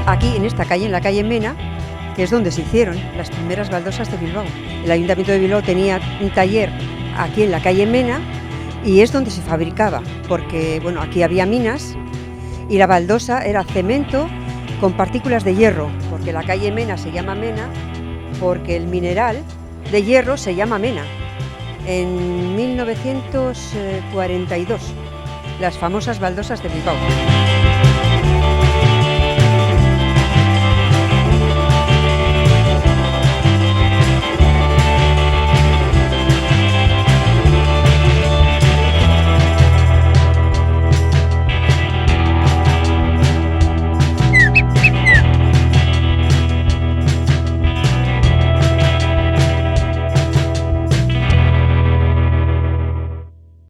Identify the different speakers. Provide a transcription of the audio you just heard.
Speaker 1: Aquí, en esta calle, en la calle Mena, que es donde se hicieron las primeras baldosas de Bilbao. El Ayuntamiento de Bilbao tenía un taller aquí en la calle Mena y es donde se fabricaba, porque bueno, aquí había minas y la baldosa era cemento con partículas de hierro, porque la calle Mena se llama Mena porque el mineral de hierro se llama mena. En 1942, las famosas baldosas de Bilbao.